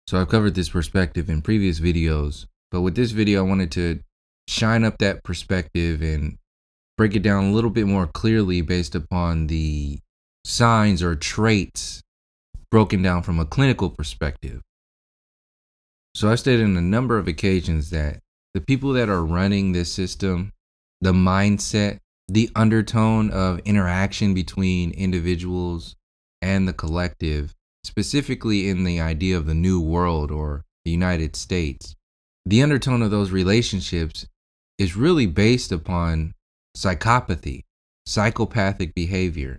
So I've covered this perspective in previous videos, but with this video, I wanted to shine up that perspective and break it down a little bit more clearly based upon the signs or traits broken down from a clinical perspective. So I stated on a number of occasions that the people that are running this system, the mindset, the undertone of interaction between individuals and the collective, specifically in the idea of the New World or the United States, the undertone of those relationships is really based upon psychopathy, psychopathic behavior.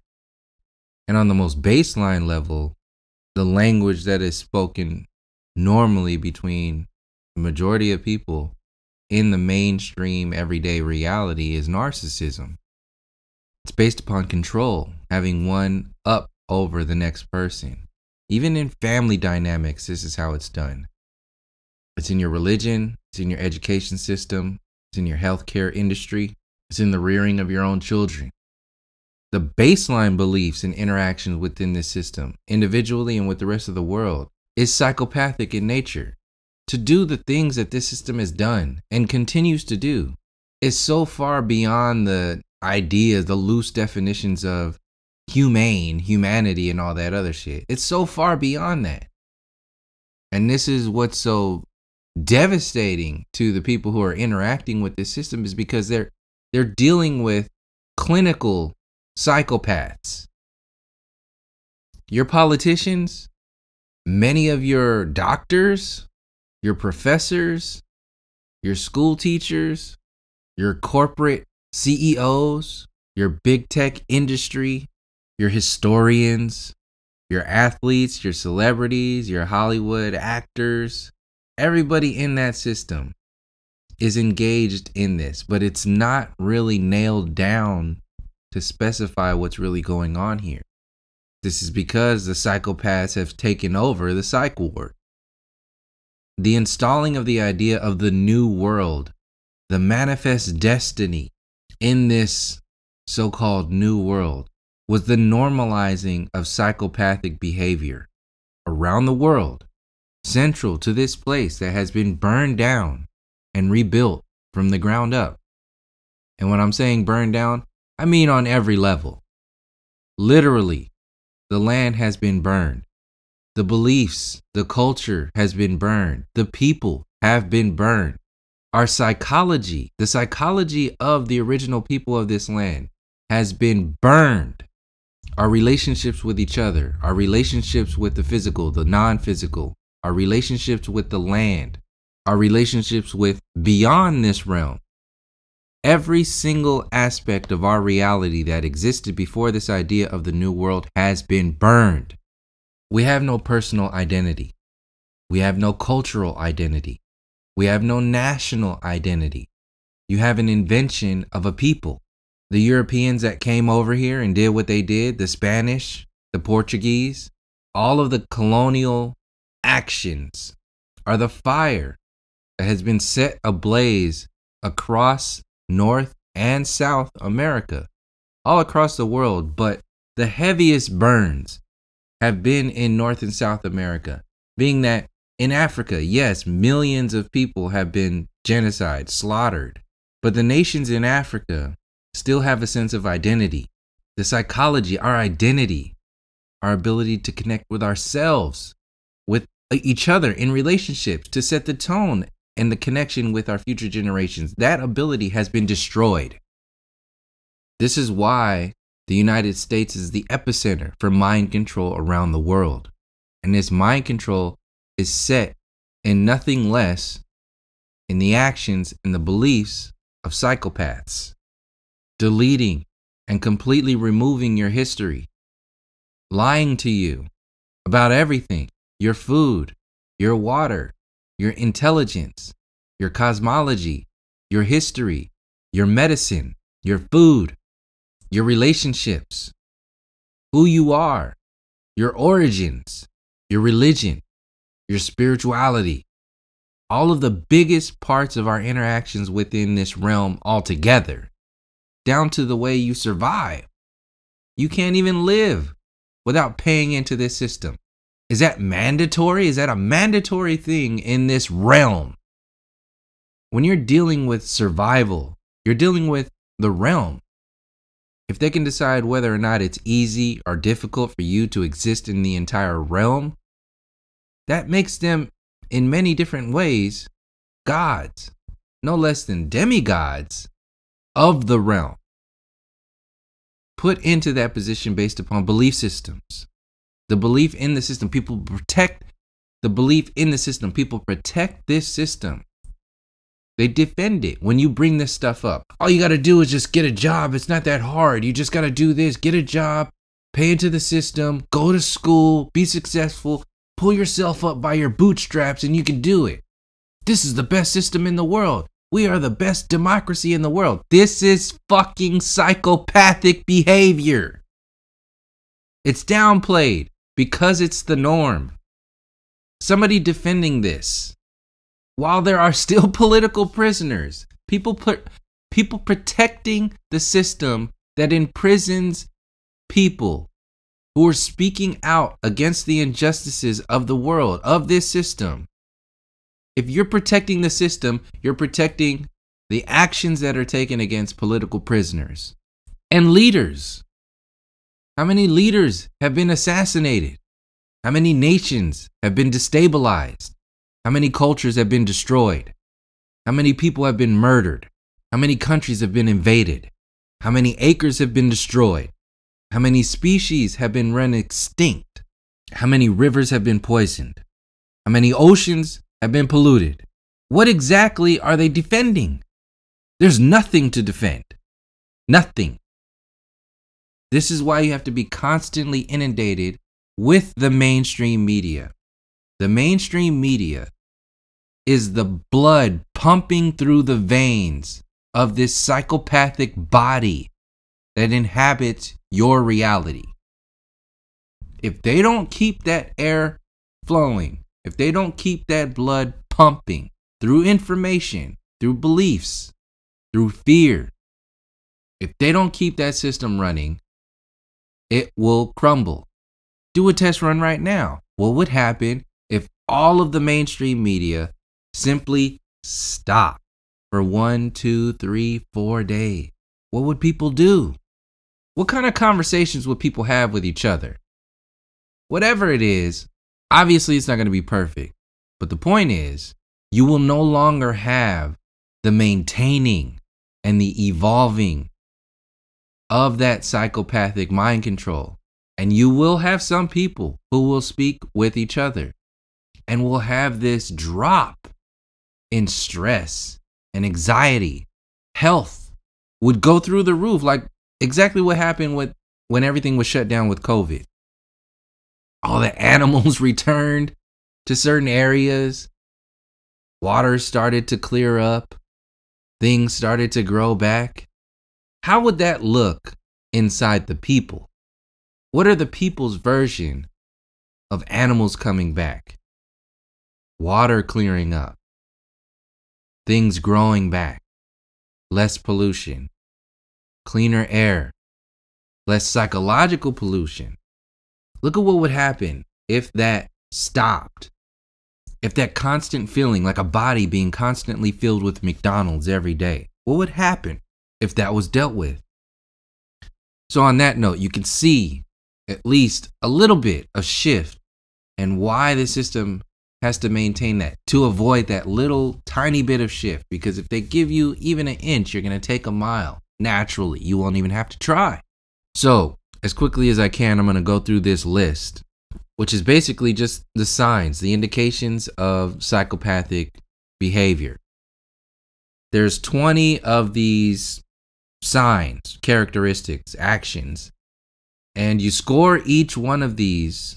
And on the most baseline level, the language that is spoken normally between the majority of people in the mainstream everyday reality is narcissism. It's based upon control, having one up over the next person. Even in family dynamics, this is how it's done. It's in your religion, it's in your education system, it's in your healthcare industry, it's in the rearing of your own children. The baseline beliefs and interactions within this system, individually and with the rest of the world, is psychopathic in nature. To do the things that this system has done and continues to do is so far beyond the ideas, the loose definitions of humanity and all that other shit. It's so far beyond that. And this is what's so devastating to the people who are interacting with this system, is because they're dealing with clinical psychopaths. Your politicians, many of your doctors, your professors, your school teachers, your corporate CEOs, your big tech industry, your historians, your athletes, your celebrities, your Hollywood actors, everybody in that system is engaged in this, but it's not really nailed down to specify what's really going on here. This is because the psychopaths have taken over the psych ward. The installing of the idea of the new world, the manifest destiny in this so-called new world, was the normalizing of psychopathic behavior around the world, central to this place that has been burned down and rebuilt from the ground up. And when I'm saying burned down, I mean on every level. Literally, the land has been burned. The beliefs, the culture has been burned. The people have been burned. Our psychology, the psychology of the original people of this land, has been burned. Our relationships with each other, our relationships with the physical, the non-physical, our relationships with the land, our relationships with beyond this realm. Every single aspect of our reality that existed before this idea of the new world has been burned. We have no personal identity. We have no cultural identity. We have no national identity. You have an invention of a people. The Europeans that came over here and did what they did, the Spanish, the Portuguese, all of the colonial actions are the fire that has been set ablaze across North and South America, all across the world. But the heaviest burns have been in North and South America, being that in Africa, yes, millions of people have been genocide, slaughtered, but the nations in Africa still have a sense of identity. The psychology, our identity, our ability to connect with ourselves, with each other in relationships, to set the tone and the connection with our future generations, that ability has been destroyed. This is why the United States is the epicenter for mind control around the world. And this mind control is set in nothing less in the actions and the beliefs of psychopaths. Deleting and completely removing your history, lying to you about everything, your food, your water, your intelligence, your cosmology, your history, your medicine, your food, your relationships, who you are, your origins, your religion, your spirituality, all of the biggest parts of our interactions within this realm altogether, down to the way you survive. You can't even live without paying into this system. Is that mandatory? Is that a mandatory thing in this realm? When you're dealing with survival, you're dealing with the realm. If they can decide whether or not it's easy or difficult for you to exist in the entire realm, that makes them, in many different ways, gods, no less than demigods of the realm. Put into that position based upon belief systems. The belief in the system, people protect the belief in the system. People protect this system. They defend it when you bring this stuff up. All you got to do is just get a job. It's not that hard. You just got to do this, get a job, pay into the system, go to school, be successful, pull yourself up by your bootstraps, and you can do it. This is the best system in the world. We are the best democracy in the world. This is fucking psychopathic behavior. It's downplayed because it's the norm. Somebody defending this while there are still political prisoners, people protecting the system that imprisons people who are speaking out against the injustices of the world, of this system. If you're protecting the system, you're protecting the actions that are taken against political prisoners and leaders. How many leaders have been assassinated? How many nations have been destabilized? How many cultures have been destroyed? How many people have been murdered? How many countries have been invaded? How many acres have been destroyed? How many species have been run extinct? How many rivers have been poisoned? How many oceans have been polluted? What exactly are they defending? There's nothing to defend. Nothing. This is why you have to be constantly inundated with the mainstream media. The mainstream media is the blood pumping through the veins of this psychopathic body that inhabits your reality. If they don't keep that air flowing, if they don't keep that blood pumping through information, through beliefs, through fear, if they don't keep that system running, it will crumble. Do a test run right now. What would happen if all of the mainstream media simply stopped for 1, 2, 3, 4 days? What would people do? What kind of conversations would people have with each other? Whatever it is, obviously it's not going to be perfect. But the point is, you will no longer have the maintaining and the evolving of that psychopathic mind control. And you will have some people who will speak with each other and will have this drop in stress and anxiety. Health would go through the roof, like exactly what happened when everything was shut down with COVID. All the animals returned to certain areas. Water started to clear up. Things started to grow back. How would that look inside the people? What are the people's version of animals coming back? Water clearing up. Things growing back. Less pollution. Cleaner air. Less psychological pollution. Look at what would happen if that stopped. If that constant feeling, like a body being constantly filled with McDonald's every day, what would happen if that was dealt with? So on that note, you can see at least a little bit of shift and why the system has to maintain that to avoid that little tiny bit of shift. Because if they give you even an inch, you're going to take a mile. Naturally, you won't even have to try. So as quickly as I can, I'm going to go through this list, which is basically just the signs, the indications of psychopathic behavior. There's 20 of these signs, characteristics, actions, and you score each one of these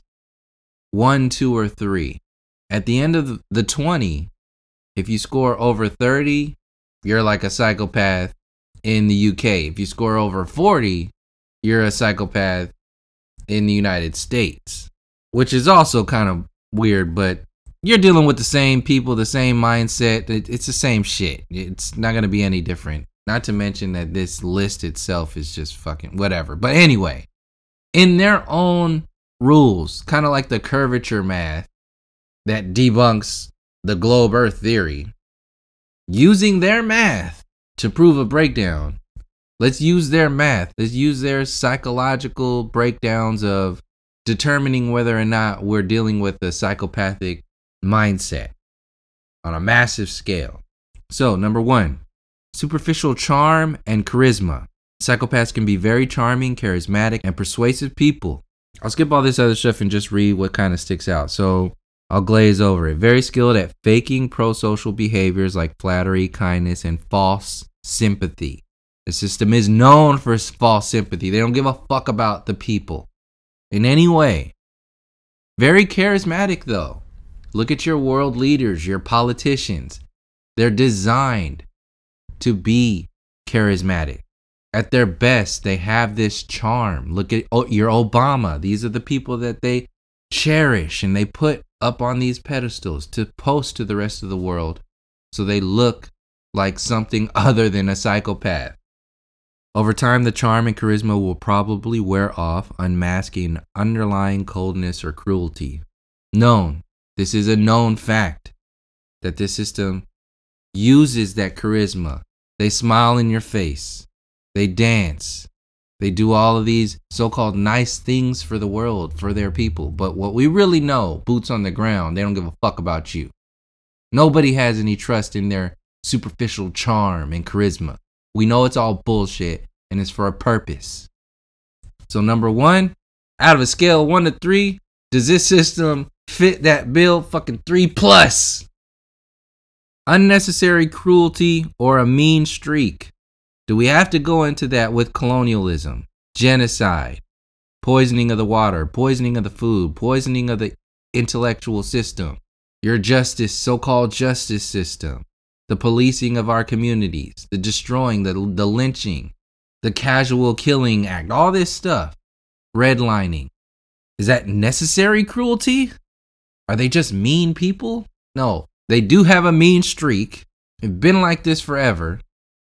1, 2, or 3. At the end of the 20, if you score over 30, you're like a psychopath in the UK. If you score over 40, you're a psychopath in the United States, which is also kind of weird, but you're dealing with the same people, the same mindset. It's the same shit. It's not going to be any different. Not to mention that this list itself is just fucking whatever. But anyway, in their own rules, kind of like the curvature math that debunks the globe earth theory, using their math to prove a breakdown. Let's use their math. Let's use their psychological breakdowns of determining whether or not we're dealing with a psychopathic mindset on a massive scale. So, number 1, superficial charm and charisma. Psychopaths can be very charming, charismatic, and persuasive people. I'll skip all this other stuff and just read what kind of sticks out. So, I'll glaze over it. Very skilled at faking pro-social behaviors like flattery, kindness, and false sympathy. The system is known for false sympathy. They don't give a fuck about the people in any way. Very charismatic, though. Look at your world leaders, your politicians. They're designed to be charismatic. At their best, they have this charm. Look at your Obama. These are the people that they cherish and they put up on these pedestals to post to the rest of the world so they look like something other than a psychopath. Over time, the charm and charisma will probably wear off, unmasking underlying coldness or cruelty. Known. This is a known fact that this system uses that charisma. They smile in your face. They dance. They do all of these so-called nice things for the world, for their people. But what we really know, boots on the ground, they don't give a fuck about you. Nobody has any trust in their superficial charm and charisma. We know it's all bullshit and it's for a purpose. So number 1, out of a scale of 1 to 3, does this system fit that bill? Fucking 3+. Unnecessary cruelty or a mean streak. Do we have to go into that with colonialism, genocide, poisoning of the water, poisoning of the food, poisoning of the intellectual system, your justice, so-called justice system, the policing of our communities, the destroying, the lynching, the casual killing act, all this stuff, redlining. Is that necessary cruelty? Are they just mean people? No, they do have a mean streak. It's been like this forever.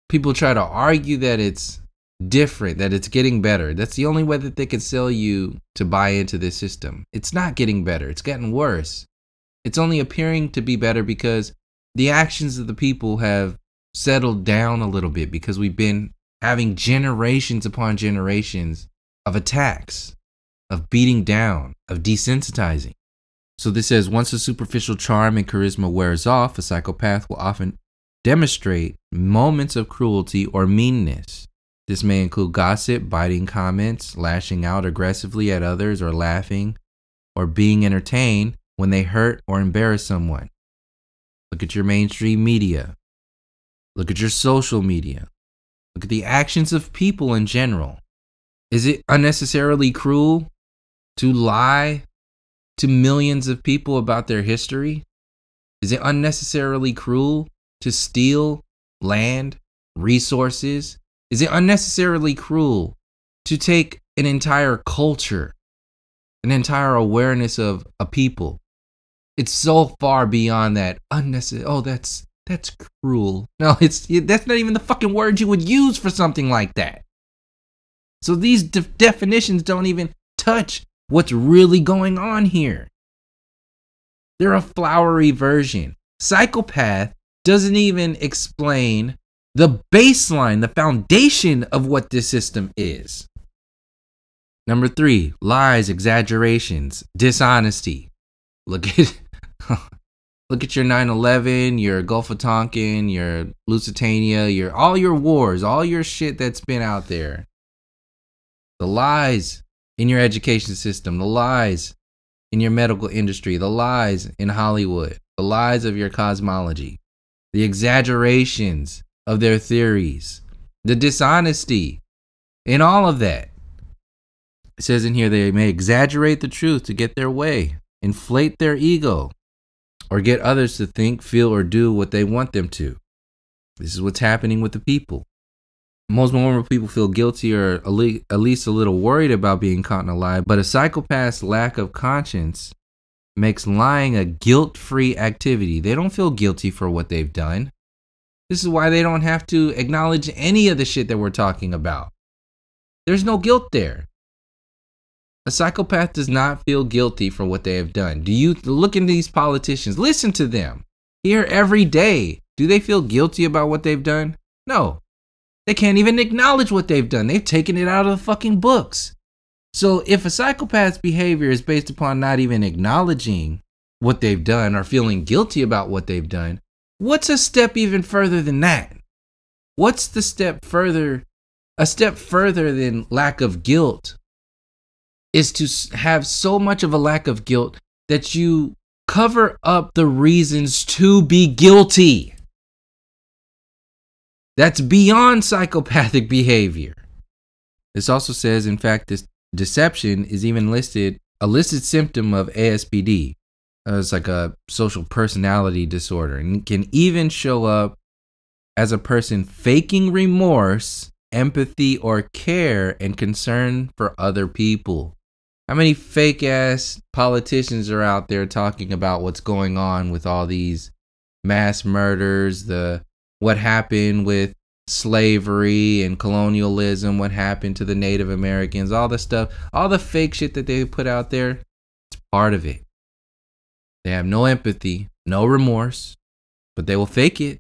People try to argue that it's different, that it's getting better. That's the only way that they can sell you to buy into this system. It's not getting better. It's getting worse. It's only appearing to be better because the actions of the people have settled down a little bit because we've been having generations upon generations of attacks, of beating down, of desensitizing. So this says once the superficial charm and charisma wears off, a psychopath will often demonstrate moments of cruelty or meanness. This may include gossip, biting comments, lashing out aggressively at others, or laughing, or being entertained when they hurt or embarrass someone. Look at your mainstream media. Look at your social media. Look at the actions of people in general. Is it unnecessarily cruel to lie to millions of people about their history? Is it unnecessarily cruel to steal land, resources? Is it unnecessarily cruel to take an entire culture, an entire awareness of a people? It's so far beyond that unnecessary. Oh, that's cruel. No, that's not even the fucking word you would use for something like that. So these definitions don't even touch what's really going on here. They're a flowery version. Psychopath doesn't even explain the baseline, the foundation of what this system is. Number 3, lies, exaggerations, dishonesty. Look at your 9/11, your Gulf of Tonkin, your Lusitania, all your wars, all your shit that's been out there. The lies in your education system, the lies in your medical industry, the lies in Hollywood, the lies of your cosmology, the exaggerations of their theories, the dishonesty in all of that. It says in here they may exaggerate the truth to get their way, inflate their ego, or get others to think, feel, or do what they want them to. This is what's happening with the people. Most normal people feel guilty or at least a little worried about being caught in a lie, but a psychopath's lack of conscience makes lying a guilt-free activity. They don't feel guilty for what they've done. This is why they don't have to acknowledge any of the shit that we're talking about. There's no guilt there. A psychopath does not feel guilty for what they have done. Do you look at these politicians? Listen to them. Here every day. Do they feel guilty about what they've done? No. They can't even acknowledge what they've done. They've taken it out of the fucking books. So if a psychopath's behavior is based upon not even acknowledging what they've done or feeling guilty about what they've done, what's a step even further than that? What's the step further? A step further than lack of guilt is to have so much of a lack of guilt that you cover up the reasons to be guilty. That's beyond psychopathic behavior. This also says, in fact, this deception is even a listed symptom of ASPD. It's like a social personality disorder, and can even show up as a person faking remorse, empathy, or care and concern for other people. How many fake ass politicians are out there talking about what's going on with all these mass murders, what happened with slavery and colonialism, what happened to the Native Americans, all the stuff, all the fake shit that they put out there? It's part of it. They have no empathy, no remorse, but they will fake it.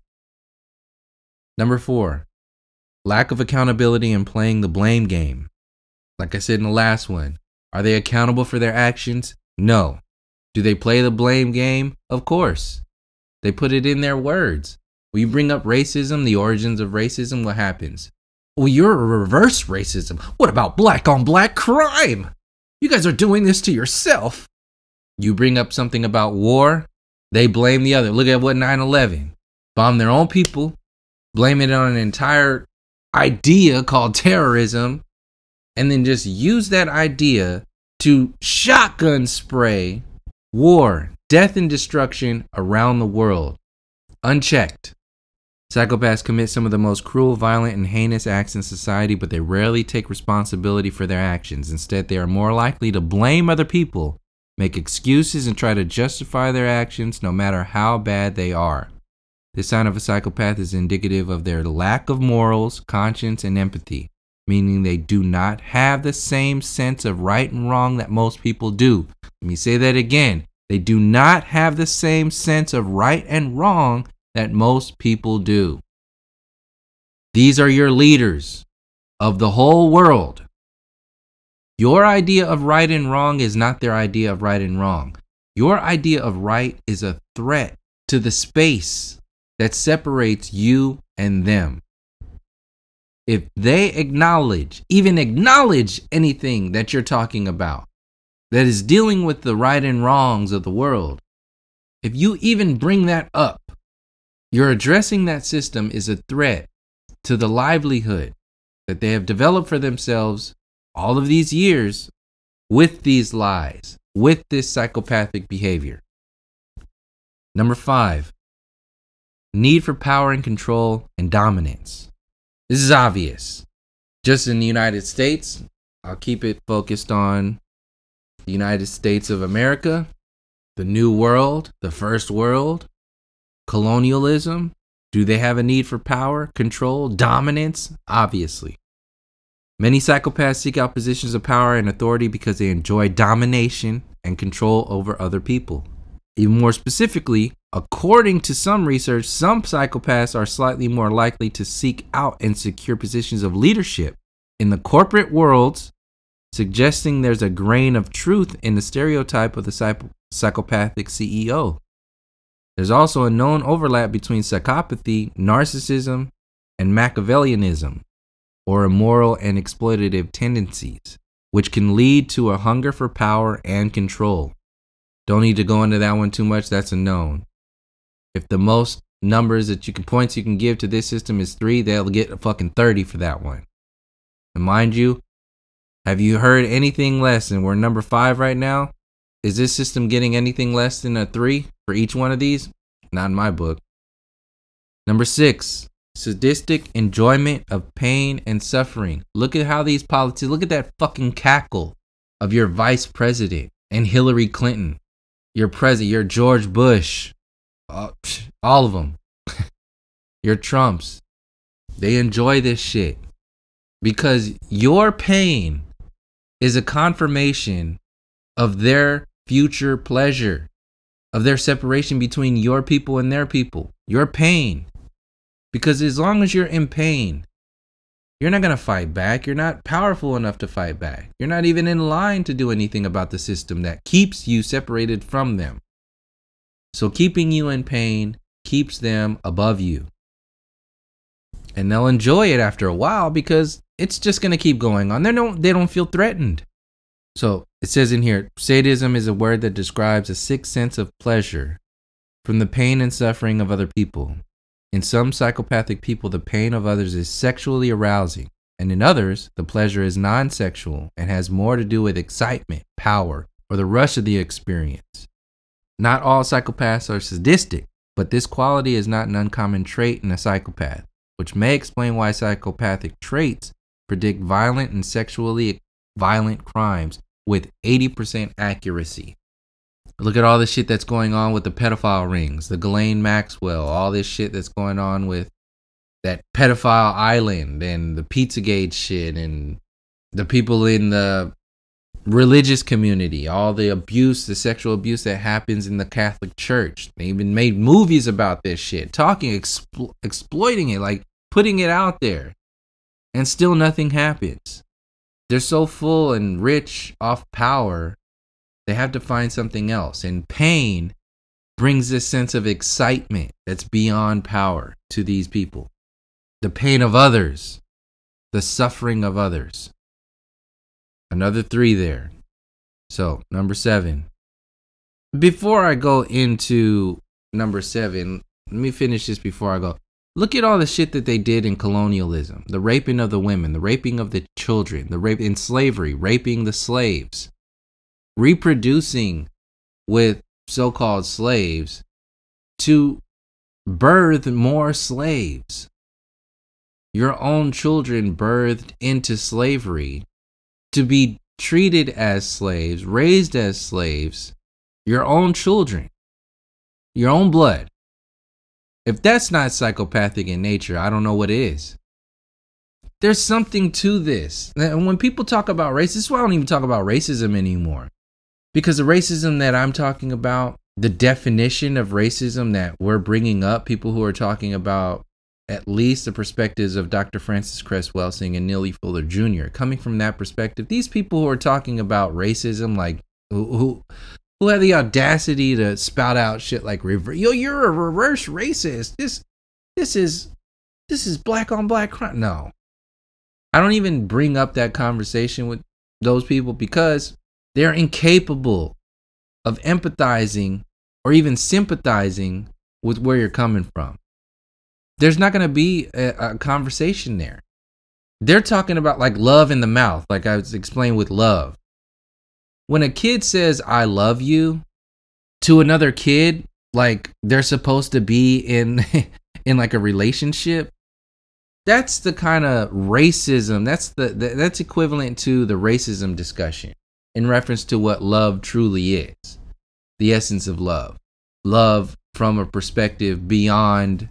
Number 4, lack of accountability and playing the blame game. Like I said in the last one, are they accountable for their actions? No. Do they play the blame game? Of course. They put it in their words. When you bring up racism, the origins of racism, what happens? Well, you're a reverse racism. What about black on black crime? You guys are doing this to yourself. You bring up something about war, they blame the other. Look at what 9/11. Bomb their own people, blame it on an entire idea called terrorism, and then just use that idea to shotgun spray war, death, and destruction around the world, unchecked. Psychopaths commit some of the most cruel, violent, and heinous acts in society, but they rarely take responsibility for their actions. Instead, they are more likely to blame other people, make excuses, and try to justify their actions no matter how bad they are. This sign of a psychopath is indicative of their lack of morals, conscience, and empathy, meaning they do not have the same sense of right and wrong that most people do. Let me say that again. They do not have the same sense of right and wrong that most people do. These are your leaders of the whole world. Your idea of right and wrong is not their idea of right and wrong. Your idea of right is a threat to the space that separates you and them. If they even acknowledge anything that you're talking about that is dealing with the right and wrongs of the world, if you even bring that up, you're addressing that system is a threat to the livelihood that they have developed for themselves all of these years with these lies, with this psychopathic behavior. Number 5, need for power and control and dominance. This is obvious. Just in the United States, I'll keep it focused on the United States of America, the New World, the First World, colonialism. Do they have a need for power, control, dominance? Obviously. Many psychopaths seek out positions of power and authority because they enjoy domination and control over other people. Even more specifically, according to some research, some psychopaths are slightly more likely to seek out and secure positions of leadership in the corporate worlds, suggesting there's a grain of truth in the stereotype of the psychopathic CEO. There's also a known overlap between psychopathy, narcissism, and Machiavellianism, or immoral and exploitative tendencies, which can lead to a hunger for power and control. Don't need to go into that one too much. That's a known. If the most numbers that points you can give to this system is 3, they'll get a fucking 30 for that one. And mind you, have you heard anything less? And we're number 5 right now. Is this system getting anything less than a 3 for each one of these? Not in my book. Number 6, sadistic enjoyment of pain and suffering. Look at how these politicians, look at that fucking cackle of your vice president and Hillary Clinton, your president, your George Bush, all of them, your Trumps. They enjoy this shit because your pain is a confirmation of their future pleasure, of their separation between your people and their people, your pain. Because as long as you're in pain, you're not going to fight back. You're not powerful enough to fight back. You're not even in line to do anything about the system that keeps you separated from them. So keeping you in pain keeps them above you. And they'll enjoy it after a while because it's just going to keep going on. They don't feel threatened. So it says in here, sadism is a word that describes a sick sense of pleasure from the pain and suffering of other people. In some psychopathic people, the pain of others is sexually arousing, and in others, the pleasure is non-sexual and has more to do with excitement, power, or the rush of the experience. Not all psychopaths are sadistic, but this quality is not an uncommon trait in a psychopath, which may explain why psychopathic traits predict violent and sexually violent crimes with 80% accuracy. Look at all the shit that's going on with the pedophile rings, the Ghislaine Maxwell, all this shit that's going on with that pedophile island and the Pizzagate shit and the people in the religious community, all the abuse, the sexual abuse that happens in the Catholic Church. They even made movies about this shit, talking, exploiting it, like putting it out there, and still nothing happens. They're so full and rich off power, they have to find something else. And pain brings this sense of excitement that's beyond power to these people. The pain of others, the suffering of others. Another 3 there. So, number 7. Before I go into number 7, let me finish this before I go. Look at all the shit that they did in colonialism. The raping of the women, the raping of the children, the rape in slavery, raping the slaves, reproducing with so-called slaves to birth more slaves. Your own children birthed into slavery to be treated as slaves, raised as slaves, your own children, your own blood. If that's not psychopathic in nature, I don't know what is. There's something to this. And when people talk about race, this is why I don't even talk about racism anymore. Because the racism that I'm talking about, the definition of racism that we're bringing up, people who are talking about at least the perspectives of Dr. Francis Cress Welsing and Neely Fuller Jr. Coming from that perspective, these people who are talking about racism, like who have the audacity to spout out shit like you're a reverse racist. This is black on black crime. No, I don't even bring up that conversation with those people because they're incapable of empathizing or even sympathizing with where you're coming from. There's not going to be a conversation there. They're talking about like love in the mouth, like I was explaining with love. When a kid says, I love you to another kid, like they're supposed to be in like a relationship, that's the kind of racism. That's equivalent to the racism discussion in reference to what love truly is. The essence of love. Love from a perspective beyond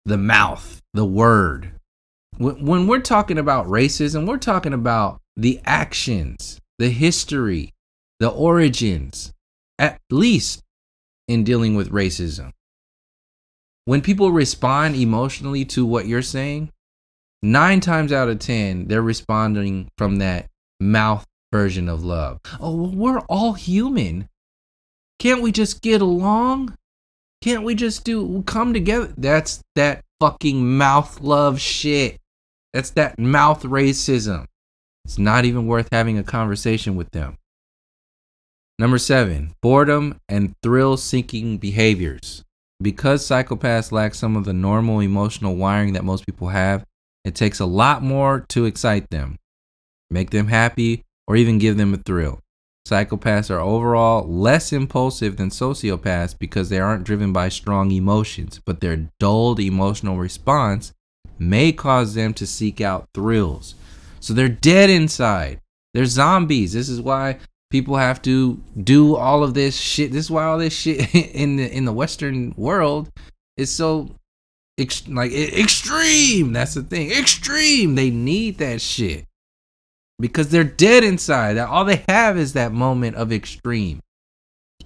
the mouth, the word. When we're talking about racism, we're talking about the actions, the history, the origins, at least in dealing with racism. When people respond emotionally to what you're saying, 9 times out of 10, they're responding from that mouth version of love. Oh, well, we're all human. Can't we just get along? Can't we just come together? That's that fucking mouth love shit. That's that mouth racism. It's not even worth having a conversation with them. Number 7, boredom and thrill-seeking behaviors. Because psychopaths lack some of the normal emotional wiring that most people have, it takes a lot more to excite them, make them happy, or even give them a thrill. Psychopaths are overall less impulsive than sociopaths because they aren't driven by strong emotions, but their dulled emotional response may cause them to seek out thrills. So they're dead inside. They're zombies. This is why people have to do all of this shit. This is why all this shit in the Western world is so extreme. That's the thing. Extreme. They need that shit. because they're dead inside. All they have is that moment of extreme.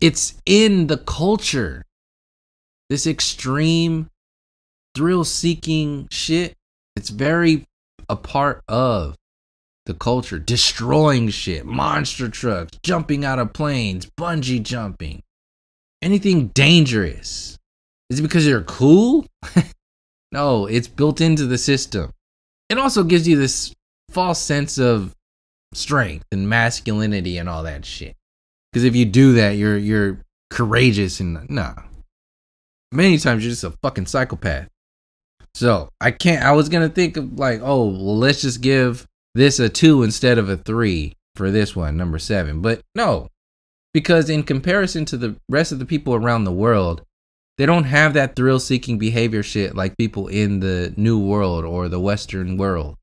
It's in the culture. This extreme, thrill-seeking shit, it's very a part of the culture. Destroying shit, monster trucks, jumping out of planes, bungee jumping. Anything dangerous. Is it because you're cool? No, it's built into the system. It also gives you this false sense of strength and masculinity and all that shit. Because if you do that, you're courageous and nah. Many times you're just a fucking psychopath. So I was gonna think of like, oh, well, let's just give this a 2 instead of a 3 for this one, number 7. But no, because in comparison to the rest of the people around the world, they don't have that thrill-seeking behavior shit like people in the New World or the Western world.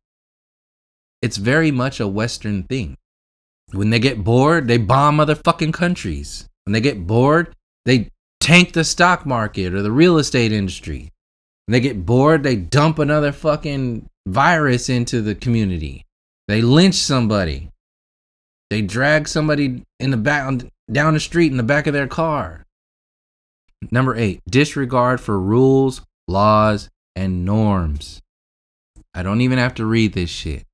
It's very much a Western thing. When they get bored, they bomb other fucking countries. When they get bored, they tank the stock market or the real estate industry. When they get bored, they dump another fucking virus into the community. They lynch somebody. They drag somebody in the back down the street in the back of their car. Number 8, disregard for rules, laws, and norms. I don't even have to read this shit.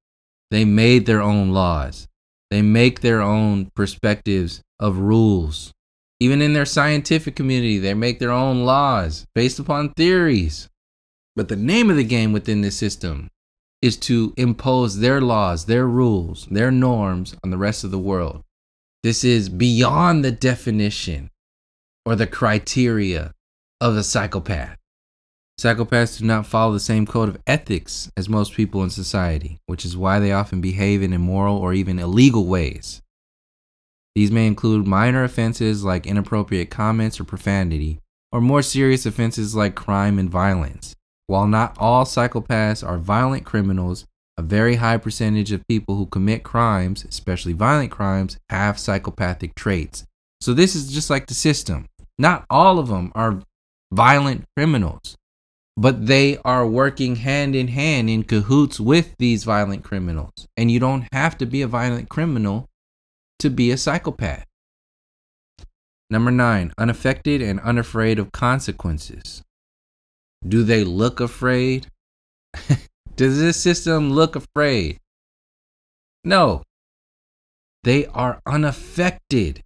They made their own laws. They make their own perspectives of rules. Even in their scientific community, they make their own laws based upon theories. But the name of the game within this system is to impose their laws, their rules, their norms on the rest of the world. This is beyond the definition or the criteria of a psychopath. Psychopaths do not follow the same code of ethics as most people in society, which is why they often behave in immoral or even illegal ways. These may include minor offenses like inappropriate comments or profanity, or more serious offenses like crime and violence. While not all psychopaths are violent criminals, a very high percentage of people who commit crimes, especially violent crimes, have psychopathic traits. So this is just like the system. Not all of them are violent criminals, but they are working hand in hand in cahoots with these violent criminals. And you don't have to be a violent criminal to be a psychopath. Number 9, unaffected and unafraid of consequences. Do they look afraid? Does this system look afraid? No. They are unaffected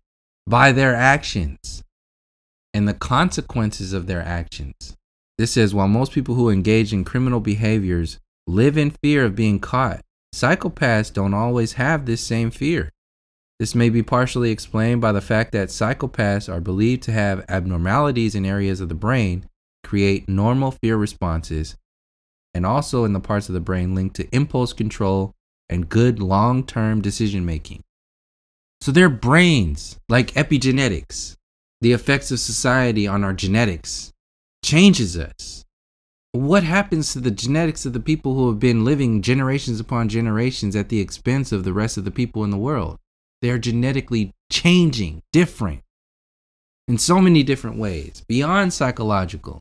by their actions and the consequences of their actions. This says, while most people who engage in criminal behaviors live in fear of being caught, psychopaths don't always have this same fear. This may be partially explained by the fact that psychopaths are believed to have abnormalities in areas of the brain, create normal fear responses, and also in the parts of the brain linked to impulse control and good long-term decision making. So their brains, like epigenetics, the effects of society on our genetics, changes us. What happens to the genetics of the people who have been living generations upon generations at the expense of the rest of the people in the world? They are genetically changing, different, in so many different ways, beyond psychological.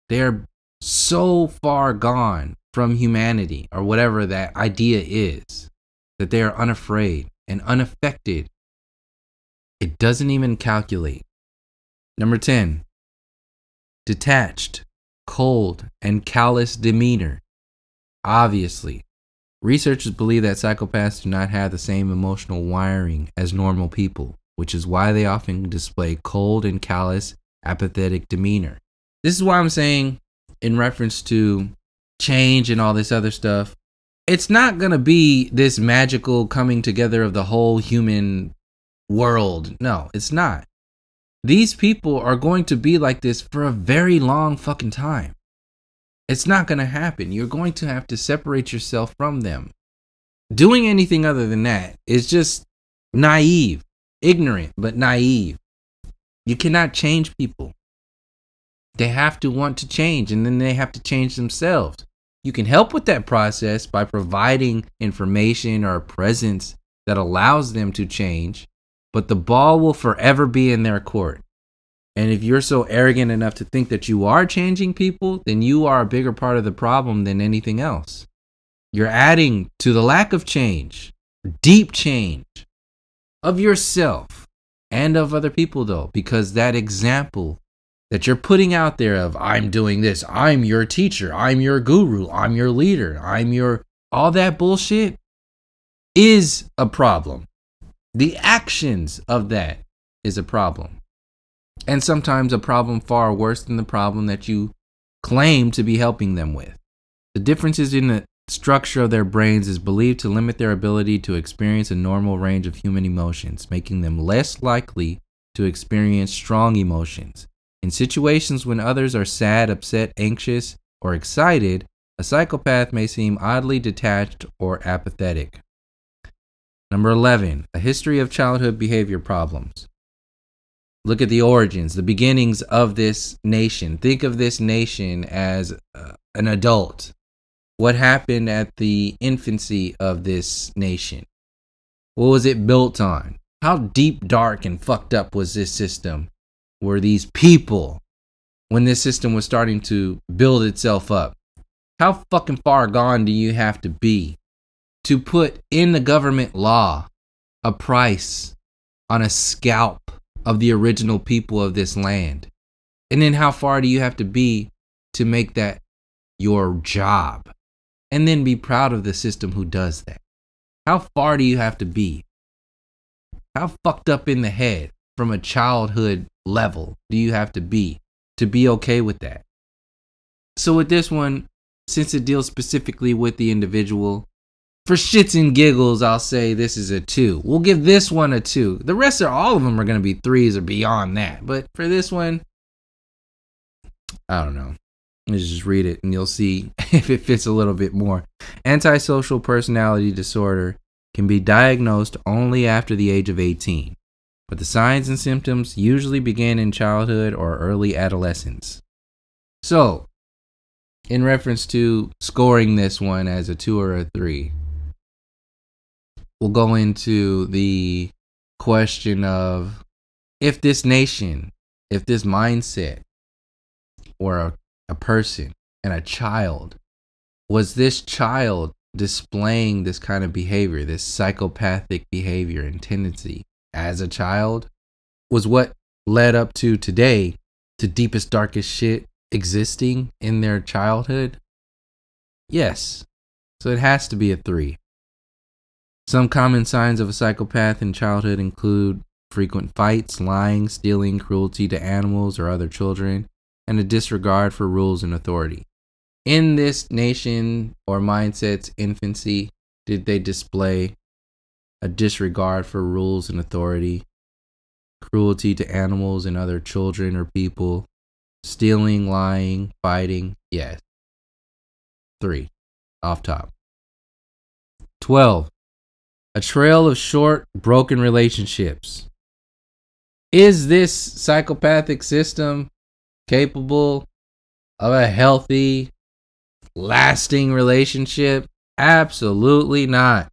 They are so far gone from humanity, or whatever that idea is, that they are unafraid and unaffected. It doesn't even calculate. Number 10, detached, cold, and callous demeanor. Obviously, researchers believe that psychopaths do not have the same emotional wiring as normal people, which is why they often display cold and callous, apathetic demeanor. This is why I'm saying, in reference to change and all this other stuff, it's not going to be this magical coming together of the whole human world. No, it's not. These people are going to be like this for a very long fucking time. It's not going to happen. You're going to have to separate yourself from them. Doing anything other than that is just naive, ignorant, but naive. You cannot change people. They have to want to change, and then they have to change themselves. You can help with that process by providing information or a presence that allows them to change, but the ball will forever be in their court. And if you're so arrogant enough to think that you are changing people, then you are a bigger part of the problem than anything else. You're adding to the lack of change. deep change of yourself and of other people, though, because that example that you're putting out there of, I'm doing this, I'm your teacher, I'm your guru, I'm your leader, I'm your, all that bullshit is a problem. The actions of that is a problem. And sometimes a problem far worse than the problem that you claim to be helping them with. The differences in the structure of their brains is believed to limit their ability to experience a normal range of human emotions, making them less likely to experience strong emotions. In situations when others are sad, upset, anxious, or excited, a psychopath may seem oddly detached or apathetic. Number 11, a history of childhood behavior problems. Look at the origins, the beginnings of this nation. Think of this nation as an adult. What happened at the infancy of this nation? What was it built on? How deep, dark, and fucked up was this system? Were these people when this system was starting to build itself up? How fucking far gone do you have to be to put in the government law a price on a scalp of the original people of this land? And then how far do you have to be to make that your job? And then be proud of the system who does that. How far do you have to be? How fucked up in the head from a childhood level do you have to be okay with that? So with this one, since it deals specifically with the individual, for shits and giggles, I'll say this is a 2. We'll give this one a 2. The rest all of them are going to be 3s or beyond that. But for this one, I don't know. Let's just read it and you'll see if it fits a little bit more. Antisocial personality disorder can be diagnosed only after the age of 18, but the signs and symptoms usually begin in childhood or early adolescence. So, in reference to scoring this one as a 2 or a 3, we'll go into the question of if this nation, if this mindset, or a person and a child, was this child displaying this kind of behavior, this psychopathic behavior and tendency as a child? Was what led up to today to deepest, darkest shit existing in their childhood? Yes. So it has to be a 3. Some common signs of a psychopath in childhood include frequent fights, lying, stealing, cruelty to animals or other children, and a disregard for rules and authority. In this nation or mindset's infancy, did they display a disregard for rules and authority, cruelty to animals and other children or people, stealing, lying, fighting? Yes. 3, off top. 12, a trail of short, broken relationships. Is this psychopathic system capable of a healthy, lasting relationship? Absolutely not.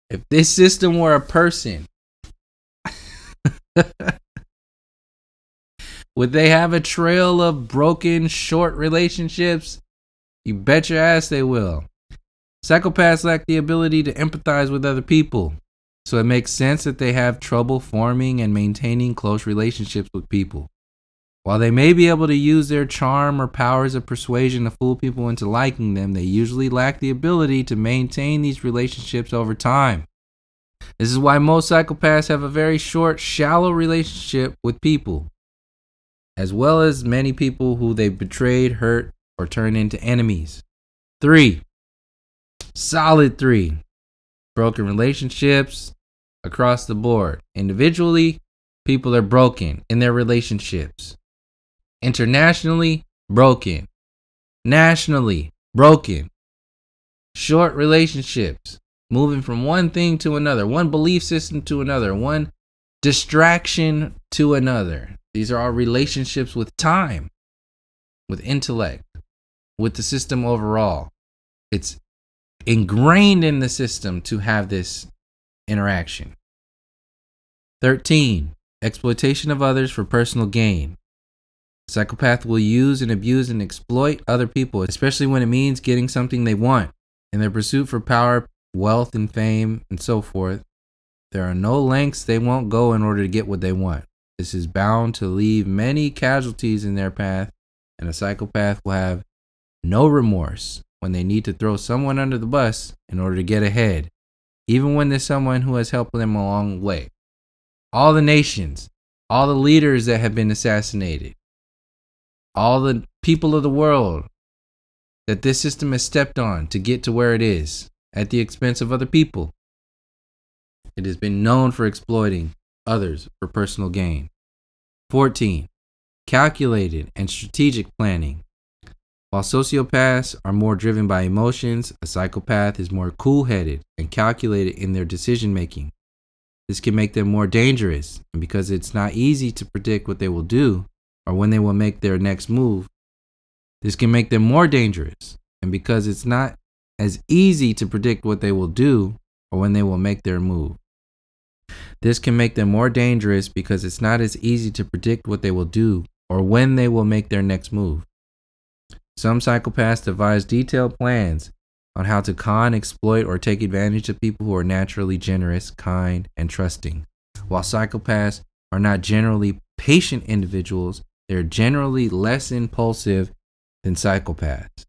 If this system were a person, would they have a trail of broken, short relationships? You bet your ass they will. Psychopaths lack the ability to empathize with other people, so it makes sense that they have trouble forming and maintaining close relationships with people. While they may be able to use their charm or powers of persuasion to fool people into liking them, they usually lack the ability to maintain these relationships over time. This is why most psychopaths have a very short, shallow relationship with people, as well as many people who they betrayed, hurt, or turned into enemies. 3, solid 3, broken relationships across the board. Individually, people are broken in their relationships. Internationally, broken. Nationally, broken. Short relationships, moving from one thing to another, one belief system to another, one distraction to another. These are all relationships with time, with intellect, with the system overall. It's ingrained in the system to have this interaction. 13, exploitation of others for personal gain. Psychopath will use and abuse and exploit other people, especially when it means getting something they want. In their pursuit for power, wealth and fame and so forth, there are no lengths they won't go in order to get what they want. This is bound to leave many casualties in their path, and a psychopath will have no remorse when they need to throw someone under the bus in order to get ahead, even when there's someone who has helped them along the way. All the nations, all the leaders that have been assassinated, all the people of the world that this system has stepped on to get to where it is at the expense of other people. It has been known for exploiting others for personal gain. 14. Calculated and strategic planning. While sociopaths are more driven by emotions, a psychopath is more cool-headed and calculated in their decision-making. This can make them more dangerous, and because it's not easy to predict what they will do or when they will make their next move, this can make them more dangerous, and because it's not as easy to predict what they will do or when they will make their move. This can make them more dangerous because it's not as easy to predict what they will do or when they will make their next move. Some psychopaths devise detailed plans on how to con, exploit, or take advantage of people who are naturally generous, kind, and trusting. While psychopaths are not generally patient individuals, they are generally less impulsive than psychopaths.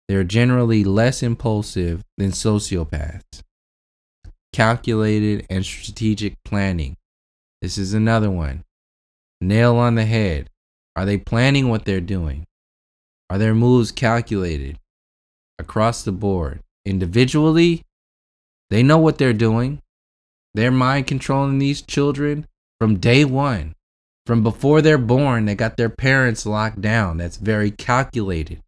They are generally less impulsive than sociopaths. Calculated and strategic planning. This is another one. Nail on the head. Are they planning what they're doing? Are their moves calculated across the board? Individually, they know what they're doing. They're mind controlling these children from day one. From before they're born, they got their parents locked down. That's very calculated.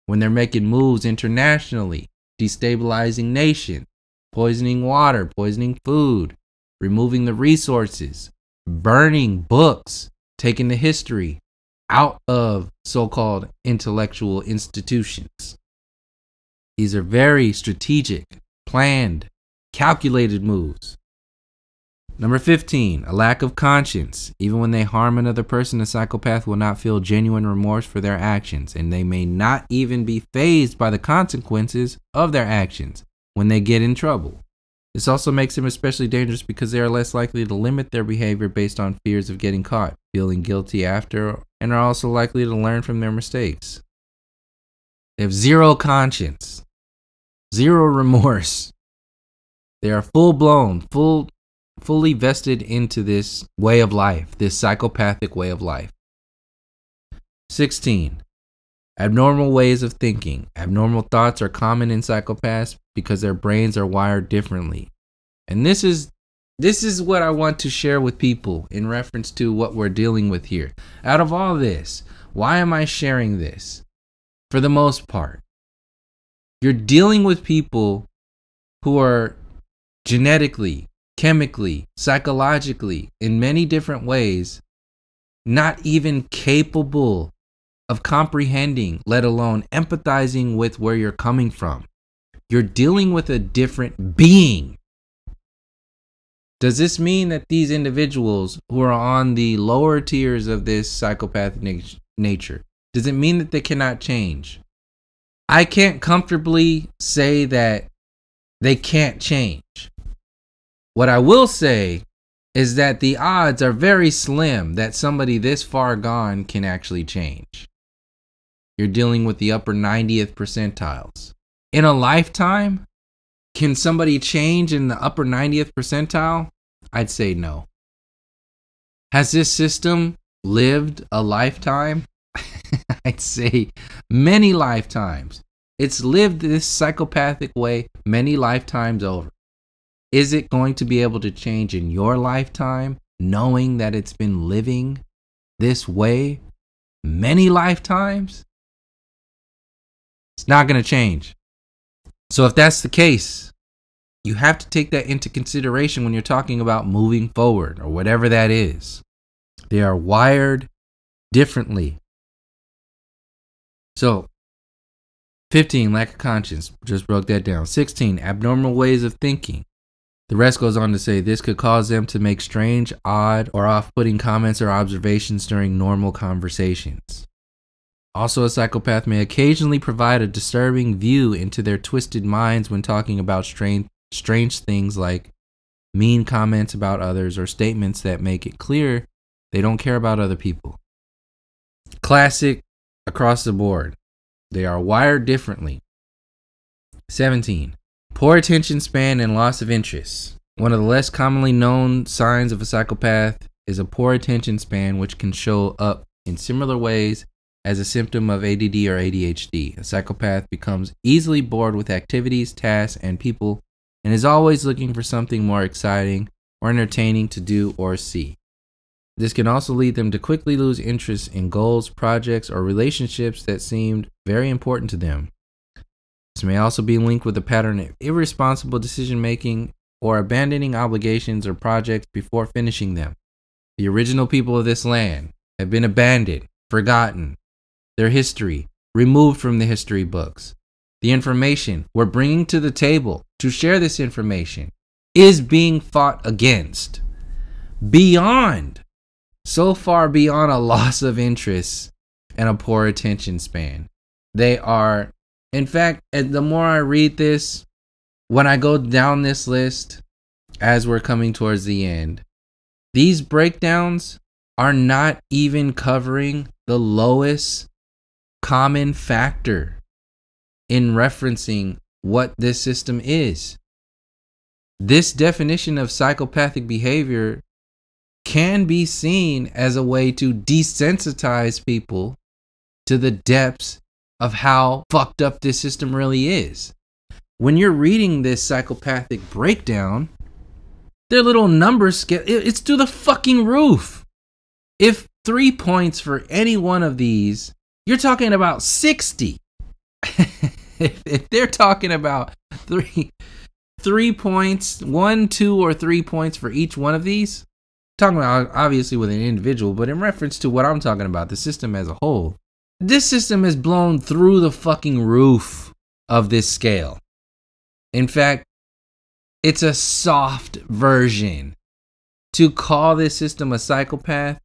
When they're making moves internationally, destabilizing nations, poisoning water, poisoning food, removing the resources, burning books, taking the history out of so-called intellectual institutions. These are very strategic, planned, calculated moves. Number 15, a lack of conscience. Even when they harm another person, a psychopath will not feel genuine remorse for their actions, and they may not even be fazed by the consequences of their actions when they get in trouble. This also makes them especially dangerous because they are less likely to limit their behavior based on fears of getting caught, feeling guilty after, and are also likely to learn from their mistakes. They have zero conscience, zero remorse. They are full-blown, fully vested into this way of life, this psychopathic way of life. 16. Abnormal ways of thinking. Abnormal thoughts are common in psychopaths because their brains are wired differently. And this is what I want to share with people in reference to what we're dealing with here. Out of all this, why am I sharing this? For the most part, you're dealing with people who are genetically, chemically, psychologically, in many different ways, not even capable of comprehending, let alone empathizing with where you're coming from. You're dealing with a different being. Does this mean that these individuals who are on the lower tiers of this psychopathic nature, does it mean that they cannot change? I can't comfortably say that they can't change. What I will say is that the odds are very slim that somebody this far gone can actually change. You're dealing with the upper 90th percentiles. In a lifetime, can somebody change in the upper 90th percentile? I'd say no. Has this system lived a lifetime? I'd say many lifetimes. It's lived this psychopathic way many lifetimes over. Is it going to be able to change in your lifetime, knowing that it's been living this way many lifetimes? It's not going to change. So if that's the case, you have to take that into consideration when you're talking about moving forward or whatever that is. They are wired differently. So 15, lack of conscience. Just broke that down. 16, abnormal ways of thinking. The rest goes on to say this could cause them to make strange, odd, or off-putting comments or observations during normal conversations. Also, a psychopath may occasionally provide a disturbing view into their twisted minds when talking about strange things like mean comments about others or statements that make it clear they don't care about other people. Classic across the board. They are wired differently. 17. Poor attention span and loss of interest. One of the less commonly known signs of a psychopath is a poor attention span, which can show up in similar ways as a symptom of ADD or ADHD. A psychopath becomes easily bored with activities, tasks, and people, and is always looking for something more exciting or entertaining to do or see. This can also lead them to quickly lose interest in goals, projects, or relationships that seemed very important to them. This may also be linked with a pattern of irresponsible decision-making or abandoning obligations or projects before finishing them. The original people of this land have been abandoned, forgotten, their history removed from the history books. The information we're bringing to the table to share this information is being fought against so far beyond a loss of interest and a poor attention span. They are, in fact, the more I read this, when I go down this list, as we're coming towards the end, these breakdowns are not even covering the lowest common factor in referencing what this system is. This definition of psychopathic behavior can be seen as a way to desensitize people to the depths of how fucked up this system really is. When you're reading this psychopathic breakdown, their little numbers scale, it's to the fucking roof. If 3 points for any one of these, you're talking about 60. If they're talking about three points, 1, 2, or 3 points for each one of these, talking about obviously with an individual, but in reference to what I'm talking about, the system as a whole, this system has blown through the fucking roof of this scale. In fact, it's a soft version. To call this system a psychopath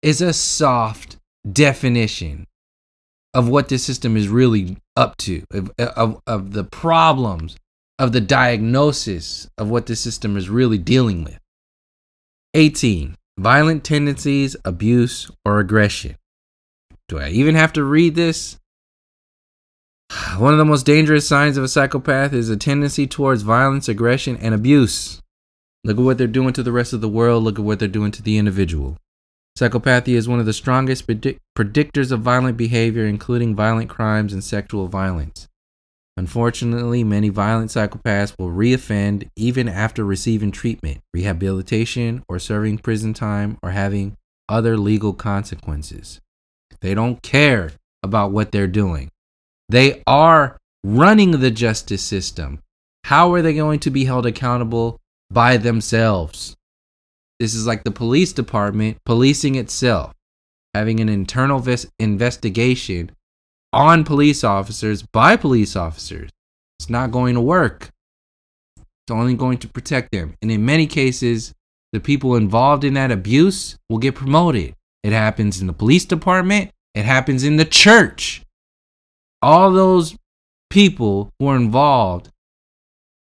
is a soft definition of what this system is really up to, of the problems, of the diagnosis of what this system is really dealing with. 18. Violent tendencies, abuse, or aggression. Do I even have to read this? One of the most dangerous signs of a psychopath is a tendency towards violence, aggression, and abuse. Look at what they're doing to the rest of the world. Look at what they're doing to the individual. Psychopathy is one of the strongest predictors of violent behavior, including violent crimes and sexual violence. Unfortunately, many violent psychopaths will reoffend even after receiving treatment, rehabilitation, or serving prison time, or having other legal consequences. They don't care about what they're doing. They are running the justice system. How are they going to be held accountable? By themselves. This is like the police department policing itself, having an internal investigation on police officers by police officers. It's not going to work. It's only going to protect them. And in many cases, the people involved in that abuse will get promoted. It happens in the police department. It happens in the church. All those people who are involved,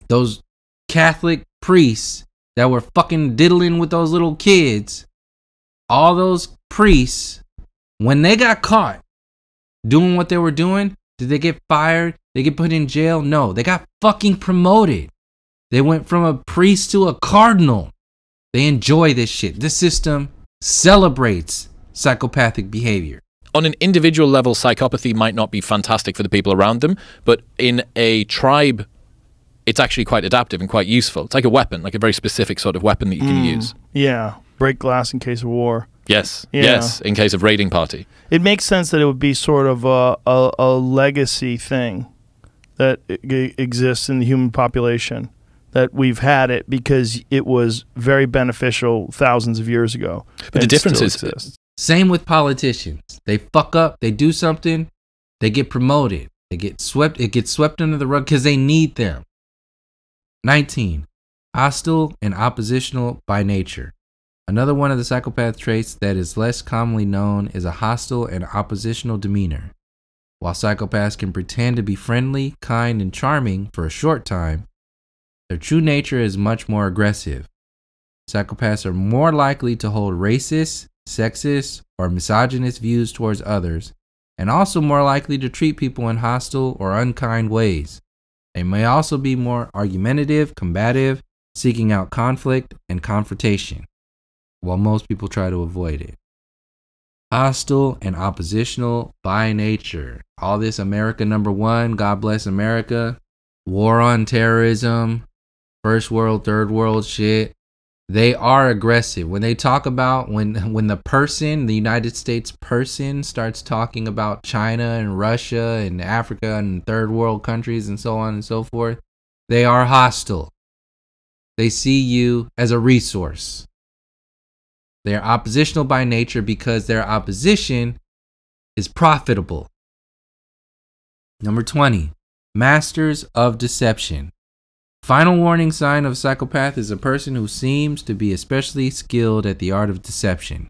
those Catholic priests that were fucking diddling with those little kids, all those priests, when they got caught doing what they were doing, did they get fired? They get put in jail? No, they got fucking promoted. They went from a priest to a cardinal. They enjoy this shit. This system celebrates psychopathic behavior. On an individual level, psychopathy might not be fantastic for the people around them, but in a tribe, it's actually quite adaptive and quite useful. It's like a weapon, like a very specific sort of weapon that you can use. Yeah, break glass in case of war. Yes, Yeah. yes, in case of raiding party. It makes sense that it would be sort of a legacy thing that exists in the human population, that we've had it because it was very beneficial thousands of years ago. But the difference is, Same with politicians. They fuck up, they do something, they get promoted, they get swept, it gets swept under the rug because they need them. 19. Hostile and oppositional by nature. Another one of the psychopath traits that is less commonly known is a hostile and oppositional demeanor. While psychopaths can pretend to be friendly, kind, and charming for a short time, their true nature is much more aggressive. Psychopaths are more likely to hold racist, sexist, or misogynist views towards others, and also more likely to treat people in hostile or unkind ways. They may also be more argumentative, combative, seeking out conflict and confrontation, while most people try to avoid it. Hostile and oppositional by nature. All this America #1, God bless America, war on terrorism, first world, third world shit. They are aggressive. When they talk about, when the person, the United States person, starts talking about China and Russia and Africa and third world countries and so on and so forth, they are hostile. They see you as a resource. They are oppositional by nature because their opposition is profitable. Number 20, masters of deception. Final warning sign of a psychopath is a person who seems to be especially skilled at the art of deception.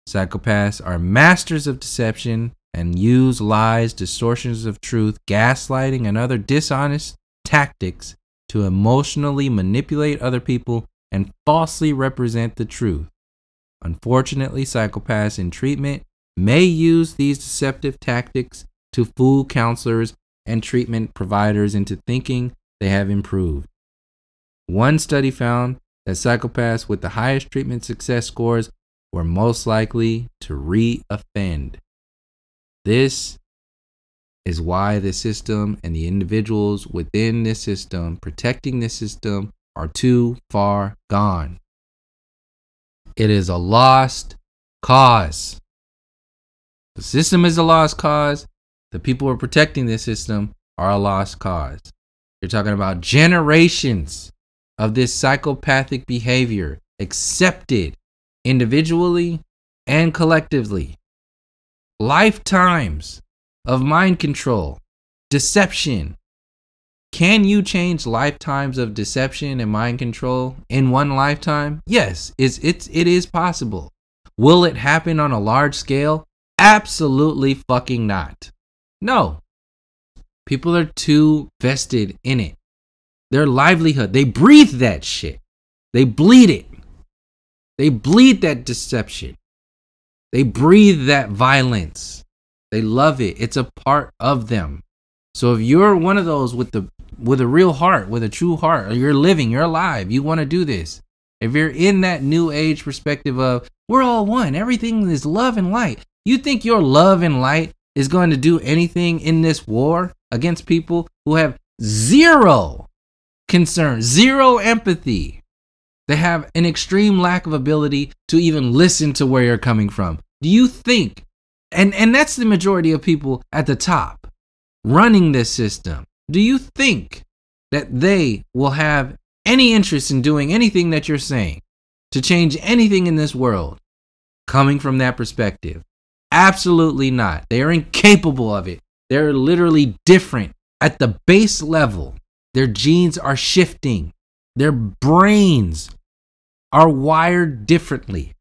Psychopaths are masters of deception and use lies, distortions of truth, gaslighting, and other dishonest tactics to emotionally manipulate other people and falsely represent the truth. Unfortunately, psychopaths in treatment may use these deceptive tactics to fool counselors and treatment providers into thinking they have improved. One study found that psychopaths with the highest treatment success scores were most likely to re-offend. This is why the system and the individuals within this system protecting this system are too far gone. It is a lost cause. The system is a lost cause. The people who are protecting this system are a lost cause. You're talking about generations of this psychopathic behavior accepted individually and collectively. Lifetimes of mind control, deception. Can you change lifetimes of deception and mind control in one lifetime? Yes, it is possible. Will it happen on a large scale? Absolutely fucking not. No. People are too vested in it. Their livelihood, they breathe that shit. They bleed it. They bleed that deception. They breathe that violence. They love it. It's a part of them. So if you're one of those with a real heart, with a true heart, or you're living, you're alive, you want to do this. If you're in that new age perspective of we're all one, everything is love and light. You think your love and light is going to do anything in this war against people who have zero concern, zero empathy? They have an extreme lack of ability to even listen to where you're coming from. Do you think, and that's the majority of people at the top running this system, do you think that they will have any interest in doing anything that you're saying to change anything in this world coming from that perspective? Absolutely not. They are incapable of it. They're literally different at the base level. Their genes are shifting. Their brains are wired differently.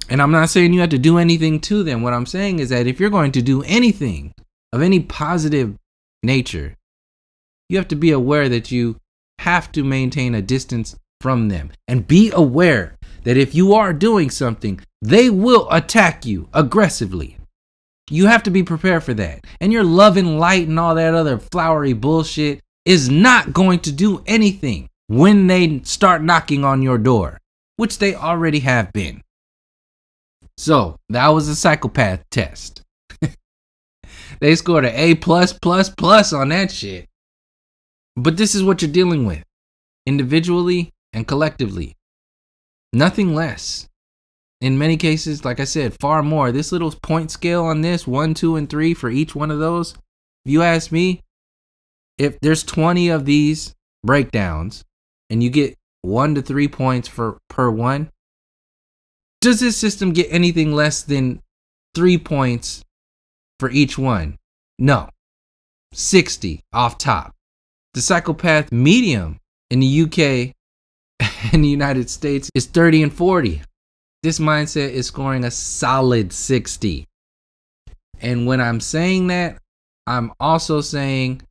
And I'm not saying you have to do anything to them. What I'm saying is that if you're going to do anything of any positive nature, you have to be aware that you have to maintain a distance from them. And be aware that if you are doing something, they will attack you aggressively. You have to be prepared for that. And your love and light and all that other flowery bullshit is not going to do anything when they start knocking on your door, which they already have been. So that was a psychopath test. They scored an A+++ on that shit. But this is what you're dealing with, individually and collectively. Nothing less. In many cases, like I said, far more. This little point scale on this, 1, 2, and 3 for each one of those. If you ask me, if there's 20 of these breakdowns and you get 1 to 3 points per one, does this system get anything less than 3 points for each one? No. 60 off top. The psychopath medium in the UK and the United States is 30 and 40. This mindset is scoring a solid 60. And when I'm saying that, I'm also saying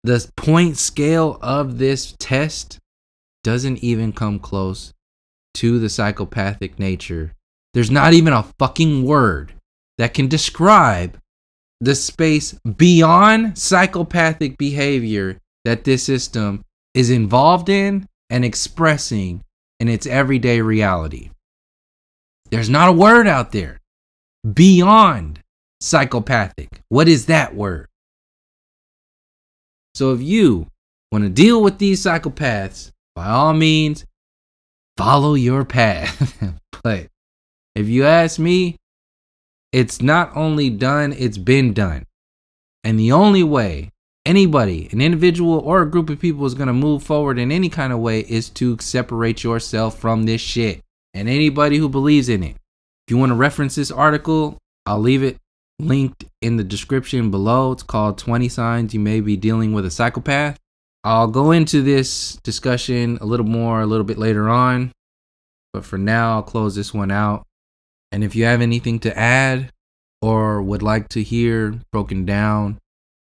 the point scale of this test doesn't even come close to the psychopathic nature. There's not even a fucking word that can describe the space beyond psychopathic behavior that this system is involved in and expressing in its everyday reality. There's not a word out there beyond psychopathic. What is that word? So if you want to deal with these psychopaths, by all means, follow your path. But if you ask me, it's not only done, it's been done. And the only way anybody, an individual or a group of people is going to move forward in any kind of way is to separate yourself from this shit and anybody who believes in it. If you want to reference this article, I'll leave it linked in the description below. It's called 20 Signs You May Be Dealing with a Psychopath. I'll go into this discussion a little bit later on. But for now, I'll close this one out. And if you have anything to add or would like to hear broken down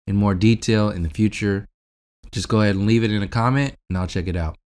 in more detail in the future, just go ahead and leave it in a comment and I'll check it out.